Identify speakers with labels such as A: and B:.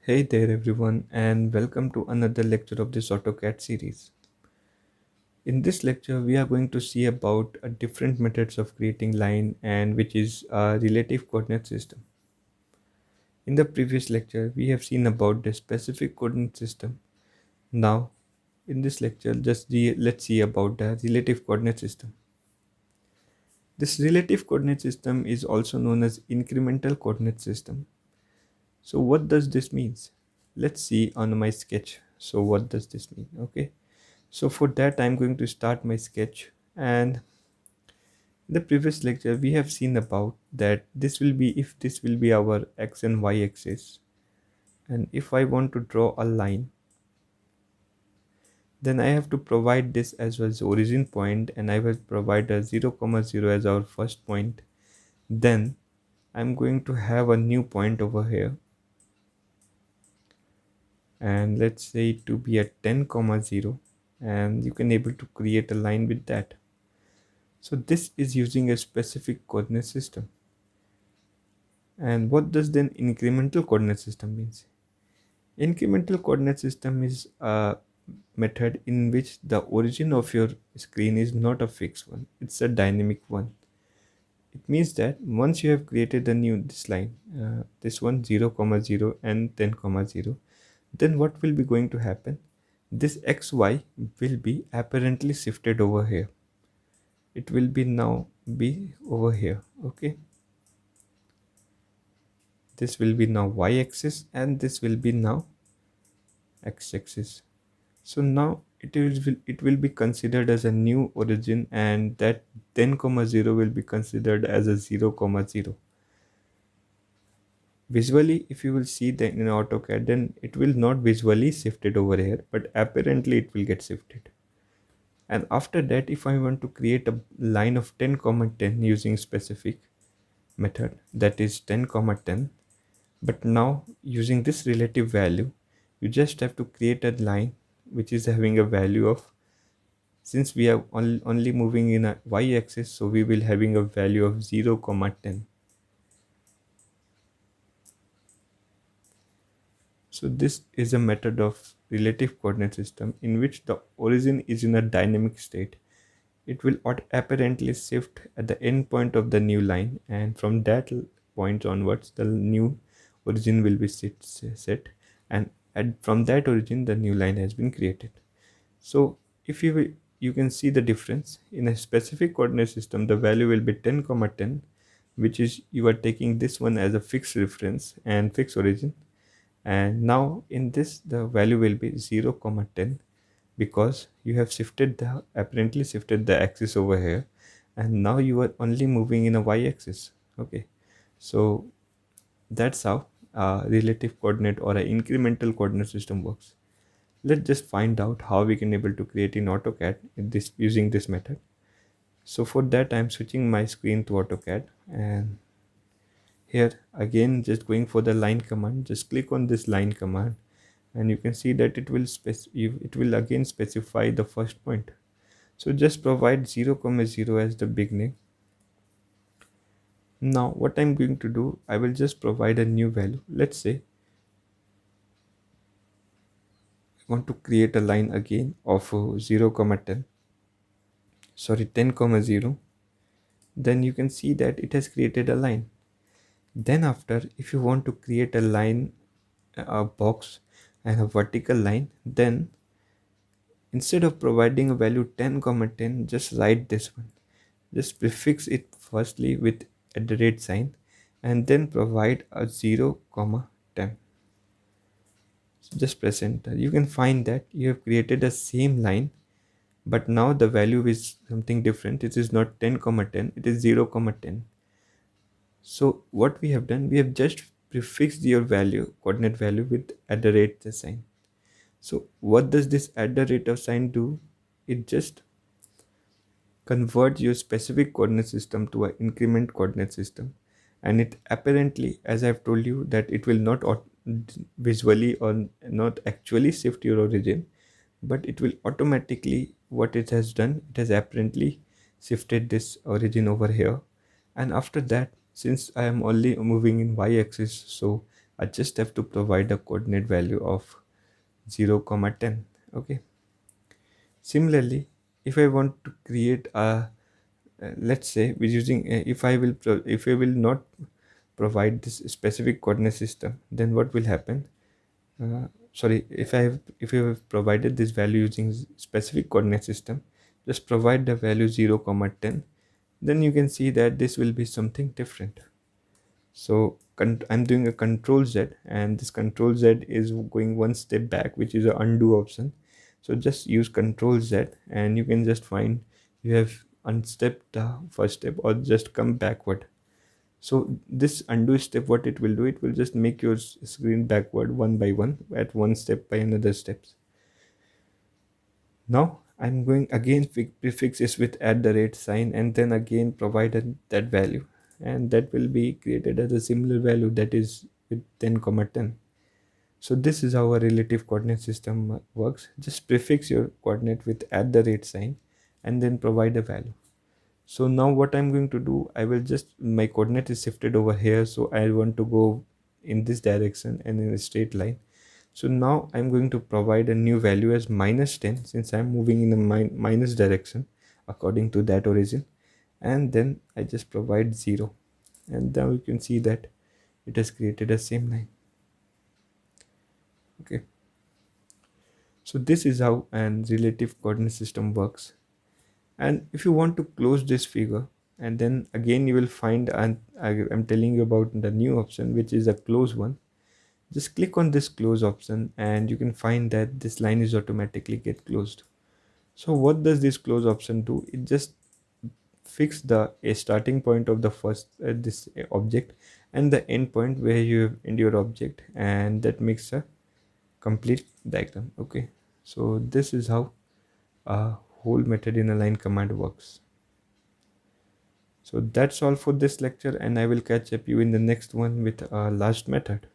A: Hey there everyone and welcome to another lecture of this AutoCAD series. In this lecture we are going to see about different methods of creating line and which is a relative coordinate system. In the previous lecture we have seen about the specific coordinate system. Now in this lecture let's see about the relative coordinate system. This relative coordinate system is also known as incremental coordinate system. So what does this means? Let's see on my sketch. So what does this mean? Okay. So for that, I'm going to start my sketch. And in the previous lecture, we have seen about that if this will be our x and y axis. And if I want to draw a line, then I have to provide this as well as origin point, and I will provide a 0, comma 0 as our first point. Then I'm going to have a new point over here. And let's say it to be at 10, comma 0. And you can able to create a line with that. So this is using a specific coordinate system. And what does then incremental coordinate system means? Incremental coordinate system is a method in which the origin of your screen is not a fixed one, it's a dynamic one. It means that once you have created a new this line, this one 0, comma 0 and 10, comma 0, then what will be going to happen? This xy will be apparently shifted over here. It will be now be over here. Okay, this will be now y-axis and this will be now x-axis. So now it will be considered as a new origin, and that 10, comma 0 will be considered as a 0, comma 0. Visually, if you will see that in AutoCAD, then it will not visually shifted over here, but apparently it will get shifted. And after that, if I want to create a line of 10, comma 10 using specific method, that is 10, comma 10, but now using this relative value, you just have to create a line which is having a value of, since we are only moving in a y-axis, so we will having a value of 0, comma 10. So this is a method of relative coordinate system in which the origin is in a dynamic state. It will apparently shift at the end point of the new line, and from that point onwards the new origin will be set, and from that origin the new line has been created. So if you can see the difference. In a specific coordinate system, the value will be 10, comma 10, which is you are taking this one as a fixed reference and fixed origin. And now in this the value will be 0, comma 10, because you have apparently shifted the axis over here, and now you are only moving in a y-axis. Okay, so that's how a relative coordinate or an incremental coordinate system works. Let's just find out how we can able to create in AutoCAD using this method. So for that I'm switching my screen to AutoCAD, and here again just going for the line command, just click on this line command, and you can see that it will again specify the first point. So just provide 0, comma 0 as the beginning. Now what I'm going to do, I will just provide a new value. Let's say I want to create a line again of 0, comma 10, sorry 10, comma 0. Then you can see that it has created a line. Then after, if you want to create a line, a box and a vertical line, then instead of providing a value 10, comma 10, just write this one. Just prefix it firstly with @ sign and then provide a 0, comma 10. So just press enter. You can find that you have created the same line, but now the value is something different. It is not 10, comma 10, it is 0, comma 10. So what we have done, we have just prefixed your value, coordinate value, with @ sign. So what does this @ sign do? It just converts your specific coordinate system to an increment coordinate system, and it apparently, as I've told you, that it will not visually or not actually shift your origin, but it will automatically, what it has done, it has apparently shifted this origin over here. And after that, since I am only moving in y-axis, so I just have to provide a coordinate value of 0 comma 10. Okay. Similarly, if I want to create a let's say we're using if I will not provide this specific coordinate system, then what will happen? Sorry, if I have provided this value using specific coordinate system, just provide the value 0 comma 10, then you can see that this will be something different. So I'm doing a control Z, and this control Z is going one step back, which is a undo option. So just use control Z and you can just find you have unstepped the first step or just come backward. So this undo step, what it will do, it will just make your screen backward one by one at one step by another steps. Now I'm going again prefix is with @ and then again provided that value, and that will be created as a similar value, that is with 10 comma 10. So this is how a relative coordinate system works. Just prefix your coordinate with @ and then provide a value. So now what I'm going to do, I will just, my coordinate is shifted over here, so I want to go in this direction and in a straight line. So now I'm going to provide a new value as -10, since I'm moving in the minus direction according to that origin, and then I just provide 0, and now you can see that it has created a same line. Okay, so this is how an relative coordinate system works. And if you want to close this figure, and then again you will find, and I'm telling you about the new option, which is a close one. Just click on this close option and you can find that this line is automatically get closed. So what does this close option do? It just fix the a starting point of the first this object and the end point where you have end your object, and that makes a complete diagram. Okay, so this is how a whole method in a line command works. So that's all for this lecture, and I will catch up you in the next one with a last method.